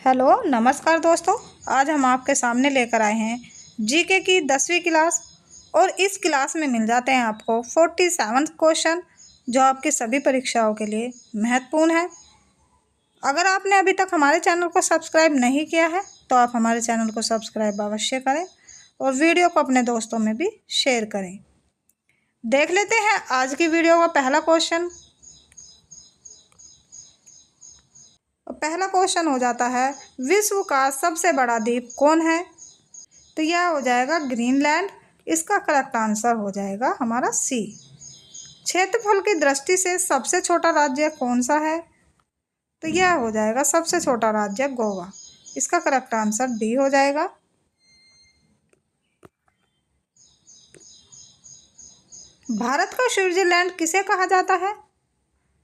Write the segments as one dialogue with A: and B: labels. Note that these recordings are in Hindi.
A: हेलो नमस्कार दोस्तों। आज हम आपके सामने लेकर आए हैं जीके की 10वीं क्लास। और इस क्लास में मिल जाते हैं आपको 47 क्वेश्चन जो आपकी सभी परीक्षाओं के लिए महत्वपूर्ण है। अगर आपने अभी तक हमारे चैनल को सब्सक्राइब नहीं किया है तो आप हमारे चैनल को सब्सक्राइब अवश्य करें और वीडियो को अपने दोस्तों में भी शेयर करें। देख लेते हैं आज की वीडियो का पहला क्वेश्चन। पहला क्वेश्चन हो जाता है, विश्व का सबसे बड़ा द्वीप कौन है? तो यह हो जाएगा ग्रीनलैंड। इसका करेक्ट आंसर हो जाएगा हमारा सी। क्षेत्रफल की दृष्टि से सबसे छोटा राज्य कौन सा है? तो यह हो जाएगा सबसे छोटा राज्य गोवा। इसका करेक्ट आंसर डी हो जाएगा। भारत का स्विट्जरलैंड किसे कहा जाता है?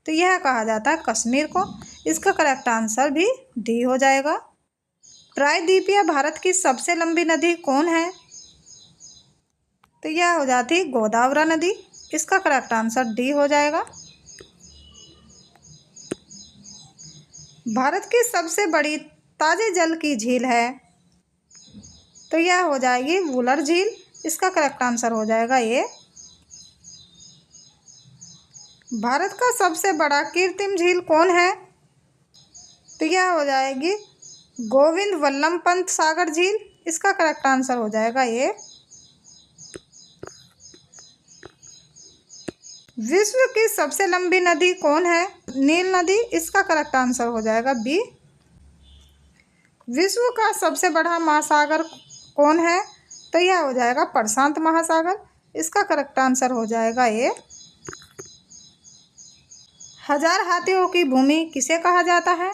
A: तो यह कहा जाता है कश्मीर को। इसका करेक्ट आंसर भी डी हो जाएगा। प्रायद्वीपीय भारत की सबसे लंबी नदी कौन है? तो यह हो जाती गोदावरी नदी। इसका करेक्ट आंसर डी हो जाएगा। भारत की सबसे बड़ी ताजे जल की झील है? तो यह हो जाएगी वुलर झील। इसका करेक्ट आंसर हो जाएगा ये। भारत का सबसे बड़ा कृत्रिम झील कौन है? तो यह हो जाएगी गोविंद वल्लभ पंत सागर झील। इसका करेक्ट आंसर हो जाएगा ये। विश्व की सबसे लंबी नदी कौन है? नील नदी। इसका करेक्ट आंसर हो जाएगा बी। विश्व का सबसे बड़ा महासागर कौन है? तो यह हो जाएगा प्रशांत महासागर। इसका करेक्ट आंसर हो जाएगा ये। हजार हाथियों की भूमि किसे कहा जाता है?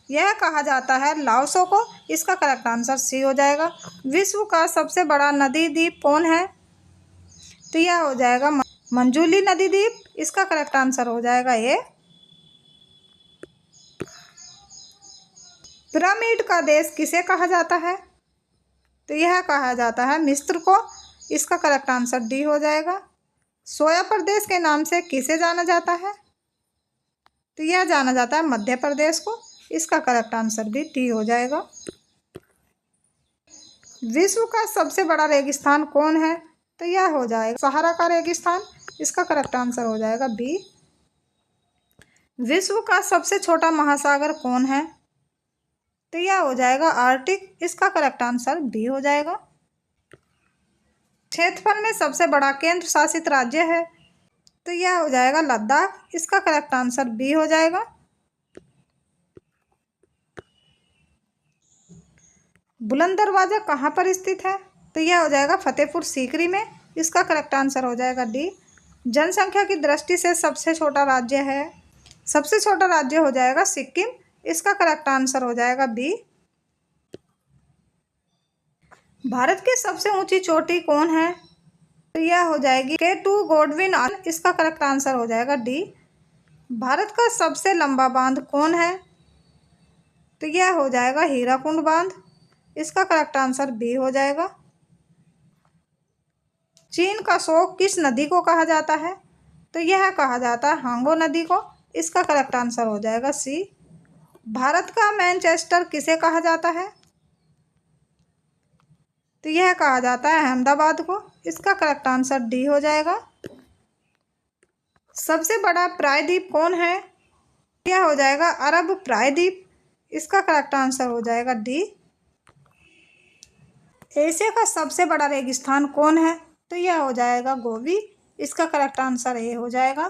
A: यह कहा जाता है लाओसो को। इसका करेक्ट आंसर सी हो जाएगा। विश्व का सबसे बड़ा नदी द्वीप कौन है? तो यह हो जाएगा मंजूली नदी द्वीप। इसका करेक्ट आंसर हो जाएगा ये। पिरामिड का देश किसे कहा जाता है? तो यह कहा जाता है मिस्र को। इसका करेक्ट आंसर डी हो जाएगा। सोया प्रदेश के नाम से किसे जाना जाता है? तो यह जाना जाता है मध्य प्रदेश को। इसका करेक्ट आंसर भी डी हो जाएगा। विश्व का सबसे बड़ा रेगिस्तान कौन है? तो यह हो जाएगा सहारा का रेगिस्तान। इसका करेक्ट आंसर हो जाएगा बी। विश्व का सबसे छोटा महासागर कौन है? तो यह हो जाएगा आर्कटिक। इसका करेक्ट आंसर बी हो जाएगा। क्षेत्रफल में सबसे बड़ा केंद्र शासित राज्य है? तो यह हो जाएगा लद्दाख। इसका करेक्ट आंसर बी हो जाएगा। बुलंद दरवाजा कहाँ पर स्थित है? तो यह हो जाएगा फतेहपुर सीकरी में। इसका करेक्ट आंसर हो जाएगा डी। जनसंख्या की दृष्टि से सबसे छोटा राज्य है? सबसे छोटा राज्य हो जाएगा सिक्किम। इसका करेक्ट आंसर हो जाएगा बी। भारत की सबसे ऊंची चोटी कौन है? तो यह हो जाएगी K2 गोडविन। इसका करेक्ट आंसर हो जाएगा डी। भारत का सबसे लंबा बांध कौन है? तो यह हो जाएगा हीराकुंड बांध। इसका करेक्ट आंसर बी हो जाएगा। चीन का शोक किस नदी को कहा जाता है? तो यह कहा जाता है हांगो नदी को। इसका करेक्ट आंसर हो जाएगा सी। भारत का मैनचेस्टर किसे कहा जाता है? तो यह कहा जाता है अहमदाबाद को। इसका करेक्ट आंसर डी हो जाएगा। सबसे बड़ा प्रायद्वीप कौन है? यह हो जाएगा अरब प्रायद्वीप। इसका करेक्ट आंसर हो जाएगा डी। एशिया का सबसे बड़ा रेगिस्तान कौन है? तो यह हो जाएगा गोबी। इसका करेक्ट आंसर ए हो जाएगा।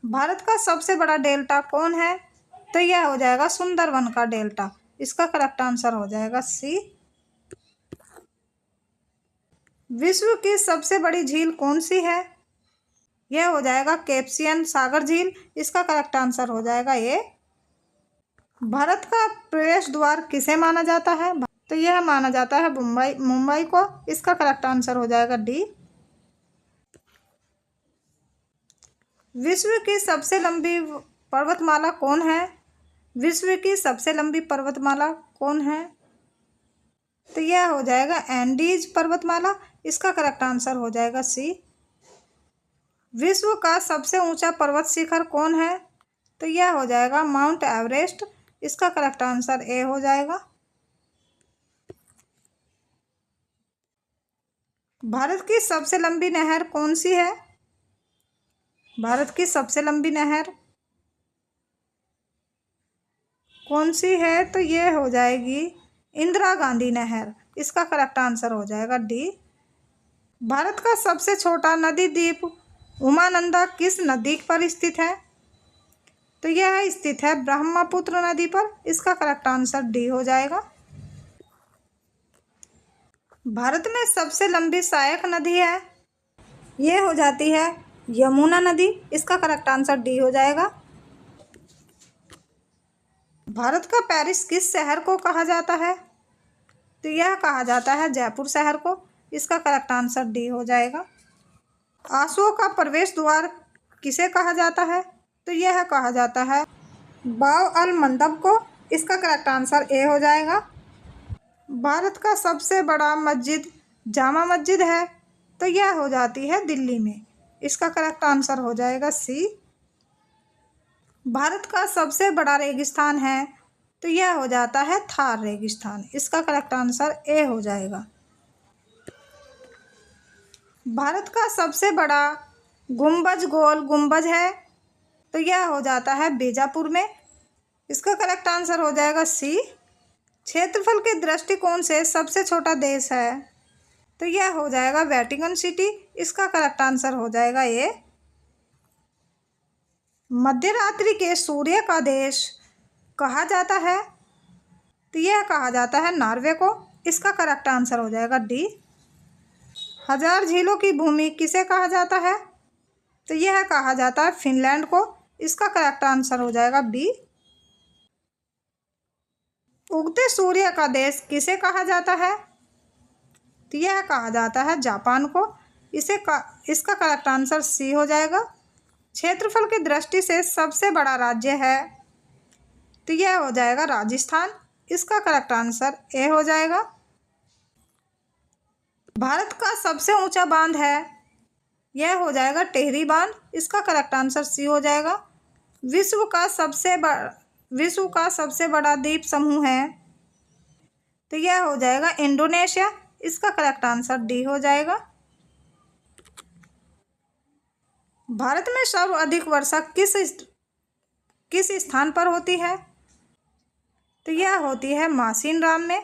A: भारत का सबसे बड़ा डेल्टा कौन है? तो यह हो जाएगा सुंदरवन का डेल्टा। इसका करेक्ट आंसर हो जाएगा सी। विश्व की सबसे बड़ी झील कौन सी है? यह हो जाएगा कैस्पियन सागर झील। इसका करेक्ट आंसर हो जाएगा ए। भारत का प्रवेश द्वार किसे माना जाता है? तो यह माना जाता है मुंबई को। इसका करेक्ट आंसर हो जाएगा डी। विश्व की सबसे लंबी पर्वतमाला कौन है? विश्व की सबसे लंबी पर्वतमाला कौन है? तो यह हो जाएगा एंडीज पर्वतमाला। इसका करेक्ट आंसर हो जाएगा सी। विश्व का सबसे ऊंचा पर्वत शिखर कौन है? तो यह हो जाएगा माउंट एवरेस्ट। इसका करेक्ट आंसर ए हो जाएगा। भारत की सबसे लंबी नहर कौन सी है? भारत की सबसे लंबी नहर कौन सी है? तो ये हो जाएगी इंदिरा गांधी नहर। इसका करेक्ट आंसर हो जाएगा डी। भारत का सबसे छोटा नदी द्वीप उमानंदा किस नदी पर स्थित है? तो यह स्थित है ब्रह्मपुत्र नदी पर। इसका करेक्ट आंसर डी हो जाएगा। भारत में सबसे लंबी सहायक नदी है, ये हो जाती है यमुना नदी। इसका करेक्ट आंसर डी हो जाएगा। भारत का पेरिस किस शहर को कहा जाता है? तो यह कहा जाता है जयपुर शहर को। इसका करेक्ट आंसर डी हो जाएगा। आंसुओं का प्रवेश द्वार किसे कहा जाता है? तो यह कहा जाता है बाब अल मंदब को। इसका करेक्ट आंसर ए हो जाएगा। भारत का सबसे बड़ा मस्जिद जामा मस्जिद है, तो यह हो जाती है दिल्ली में। इसका करेक्ट आंसर हो जाएगा सी। भारत का सबसे बड़ा रेगिस्तान है, तो यह हो जाता है थार रेगिस्तान। इसका करेक्ट आंसर ए हो जाएगा। भारत का सबसे बड़ा गुंबज गोल गुंबज है, तो यह हो जाता है बीजापुर में। इसका करेक्ट आंसर हो जाएगा सी। क्षेत्रफल के दृष्टिकोण से सबसे छोटा देश है, तो यह हो जाएगा वेटिकन सिटी। इसका करेक्ट आंसर हो जाएगा ए। मध्यरात्रि के सूर्य का देश कहा जाता है, तो यह कहा जाता है नॉर्वे को। इसका करेक्ट आंसर हो जाएगा डी। हजार झीलों की भूमि किसे कहा जाता है? तो यह कहा जाता है फिनलैंड को। इसका करेक्ट आंसर हो जाएगा बी। उगते सूर्य का देश किसे कहा जाता है? तो यह कहा जाता है जापान को। इसका करेक्ट आंसर सी हो जाएगा। क्षेत्रफल की दृष्टि से सबसे बड़ा राज्य है, तो यह हो जाएगा राजस्थान। इसका करेक्ट आंसर ए हो जाएगा। भारत का सबसे ऊंचा बांध है, यह हो जाएगा टिहरी बांध। इसका करेक्ट आंसर सी हो जाएगा। विश्व का सबसे बड़ा द्वीप समूह है, तो यह हो जाएगा इंडोनेशिया। इसका करेक्ट आंसर डी हो जाएगा। भारत में सर्वाधिक वर्षा किस स्थान पर होती है? तो यह होती है मासिन राम में।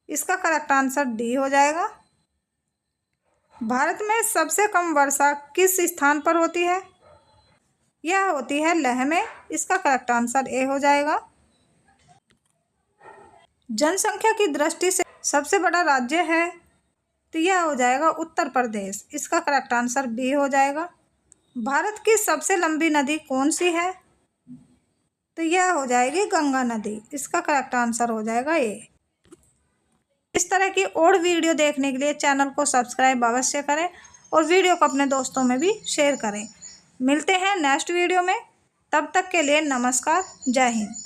A: इसका करेक्ट आंसर डी हो जाएगा। भारत में सबसे कम वर्षा किस स्थान पर होती है? यह होती है लेह में। इसका करेक्ट आंसर ए हो जाएगा। जनसंख्या की दृष्टि से सबसे बड़ा राज्य है, तो यह हो जाएगा उत्तर प्रदेश। इसका करेक्ट आंसर बी हो जाएगा। भारत की सबसे लंबी नदी कौन सी है? तो यह हो जाएगी गंगा नदी। इसका करेक्ट आंसर हो जाएगा ए। इस तरह की और वीडियो देखने के लिए चैनल को सब्सक्राइब अवश्य करें और वीडियो को अपने दोस्तों में भी शेयर करें। मिलते हैं नेक्स्ट वीडियो में, तब तक के लिए नमस्कार, जय हिंद।